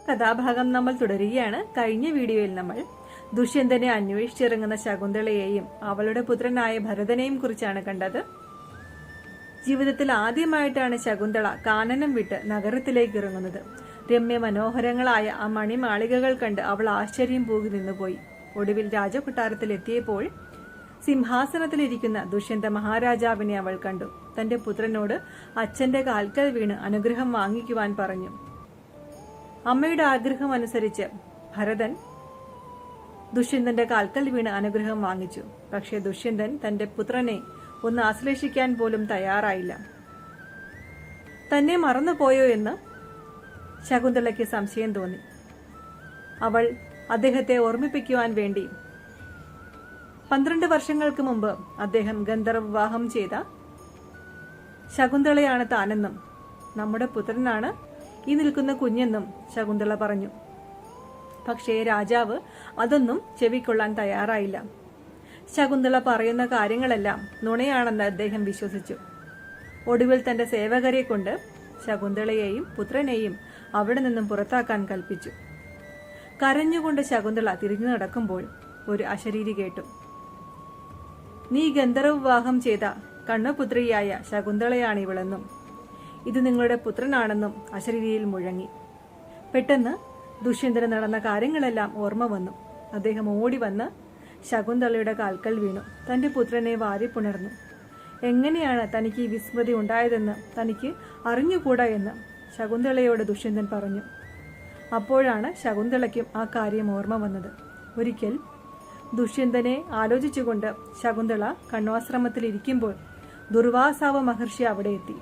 കഥാഭാഗം നമ്മൾ തുടരുകയാണ്. കഴിഞ്ഞ വീഡിയോയിൽ നമ്മൾ ദുഷ്യന്തനെ അന്വേഷിച്ചിറങ്ങുന്ന ശകുന്തളയെയും അവളുടെ പുത്രനായ ഭരതനെയും കുറിച്ചാണ് കണ്ടത്. ജീവിതത്തിൽ ആദ്യമായിട്ടാണ് ശകുന്തള കാനനം വിട്ട് നഗരത്തിലേക്ക് ഇറങ്ങുന്നത്. രമ്യ മനോഹരങ്ങളായ ആ മണിമാളികകൾ കണ്ട് അവൾ ആശ്ചര്യം പൂകി നിന്നുപോയി. ഒടുവിൽ രാജകൊട്ടാരത്തിൽ എത്തിയപ്പോൾ സിംഹാസനത്തിലിരിക്കുന്ന ദുഷ്യന്ത മഹാരാജാവിനെ അവൾ കണ്ടു. തന്റെ പുത്രനോട് അച്ഛന്റെ കാൽക്കൽ വീണ് അനുഗ്രഹം വാങ്ങിക്കുവാൻ പറഞ്ഞു. അമ്മയുടെ ആഗ്രഹം അനുസരിച്ച് ഭരതൻ ദുഷ്യന്തന്റെ കാൽക്കൽ വീണ് അനുഗ്രഹം വാങ്ങിച്ചു. പക്ഷേ ദുഷ്യന്തൻ തന്റെ പുത്രനെ ഒന്ന് ആശ്ലേഷിക്കാൻ പോലും തയ്യാറായില്ല. തന്നെ മറന്നുപോയോ എന്ന് ശകുന്തളയ്ക്ക് സംശയം തോന്നി. അവൾ അദ്ദേഹത്തെ ഓർമ്മിപ്പിക്കുവാൻ വേണ്ടി 12 വർഷങ്ങൾക്ക് മുമ്പ് അദ്ദേഹം ഗന്ധർവ വിവാഹം ചെയ്ത ശകുന്തളയാണ് താനെന്നും നമ്മുടെ പുത്രനാണ് ഈ നിൽക്കുന്ന കുഞ്ഞെന്നും ശകുന്തള പറഞ്ഞു. പക്ഷേ രാജാവ് അതൊന്നും ചെവിക്കൊള്ളാൻ തയ്യാറായില്ല. ശകുന്തള പറയുന്ന കാര്യങ്ങളെല്ലാം നുണയാണെന്ന് അദ്ദേഹം വിശ്വസിച്ചു. ഒടുവിൽ തന്റെ സേവകരെ കൊണ്ട് ശകുന്തളയെയും പുത്രനെയും അവിടെ നിന്നും പുറത്താക്കാൻ കൽപ്പിച്ചു. കരഞ്ഞുകൊണ്ട് ശകുന്തള തിരിഞ്ഞു നടക്കുമ്പോൾ ഒരു അശരീരി കേട്ടു. നീ ഗന്ധർവ വിവാഹം ചെയ്ത കണ്ണപുത്രിയായ ശകുന്തളയാണിവളെന്നും ഇത് നിങ്ങളുടെ പുത്രനാണെന്നും അശരീരിയിൽ മുഴങ്ങി. പെട്ടെന്ന് ദുഷ്യന്തന് നടന്ന കാര്യങ്ങളെല്ലാം ഓർമ്മ വന്നു. അദ്ദേഹം ഓടി വന്ന് ശകുന്തളയുടെ കാൽക്കൽ വീണു. തന്റെ പുത്രനെ വാരിപ്പുണർന്നു. എങ്ങനെയാണ് തനിക്ക് ഈ വിസ്മൃതി ഉണ്ടായതെന്ന് തനിക്ക് അറിഞ്ഞുകൂടാ എന്ന് ശകുന്തളയോട് ദുഷ്യന്തൻ പറഞ്ഞു. അപ്പോഴാണ് ശകുന്തളയ്ക്കും ആ കാര്യം ഓർമ്മ വന്നത്. ഒരിക്കൽ ദുഷ്യന്തനെ ആലോചിച്ചുകൊണ്ട് ശകുന്തള കണ്വാശ്രമത്തിലിരിക്കുമ്പോൾ ദുർവാസാവ മഹർഷി അവിടെ എത്തി.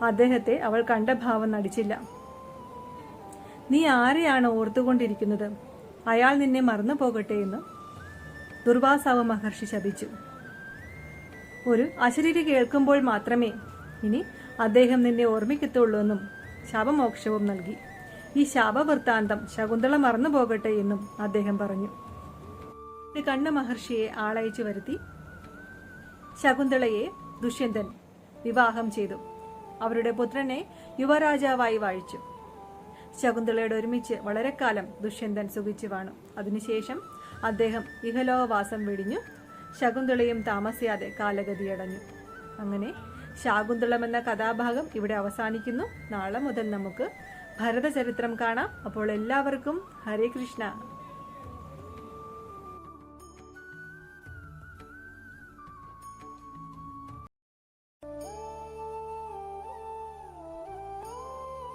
അദ്ദേഹത്തെ അവൾ കണ്ട ഭാവം നടിച്ചില്ല. നീ ആരെയാണ് ഓർത്തുകൊണ്ടിരിക്കുന്നത്? അയാൾ നിന്നെ മറന്നു പോകട്ടെ എന്ന് ദുർവാസാവ മഹർഷി ശപിച്ചു. ഒരു അശരീരി കേൾക്കുമ്പോൾ മാത്രമേ ഇനി അദ്ദേഹം നിന്നെ ഓർമ്മിക്കത്തുള്ളൂ എന്നും ശാപമോക്ഷവും നൽകി. ഈ ശാപവൃത്താന്തം ശകുന്തള മറന്നു പോകട്ടെ എന്നും അദ്ദേഹം പറഞ്ഞു. കണ്ണ് മഹർഷിയെ ആളയച്ചു വരുത്തി ശകുന്തളയെ ദുഷ്യന്തൻ വിവാഹം ചെയ്തു. അവരുടെ പുത്രനെ യുവരാജാവായി വാഴിച്ചു. ശകുന്തളയോട് ഒരുമിച്ച് വളരെ കാലം ദുഷ്യന്തൻ സുഖിച്ചു വാണു. അതിനുശേഷം അദ്ദേഹം ഇഹലോകവാസം വെടിഞ്ഞു. ശകുന്തളയും താമസിയാതെ കാലഗതിയടഞ്ഞു. അങ്ങനെ ശാകുന്തളം എന്ന കഥാഭാഗം ഇവിടെ അവസാനിക്കുന്നു. നാളെ മുതൽ നമുക്ക് ഭരതചരിത്രം കാണാം. അപ്പോൾ എല്ലാവർക്കും ഹരേ കൃഷ്ണ.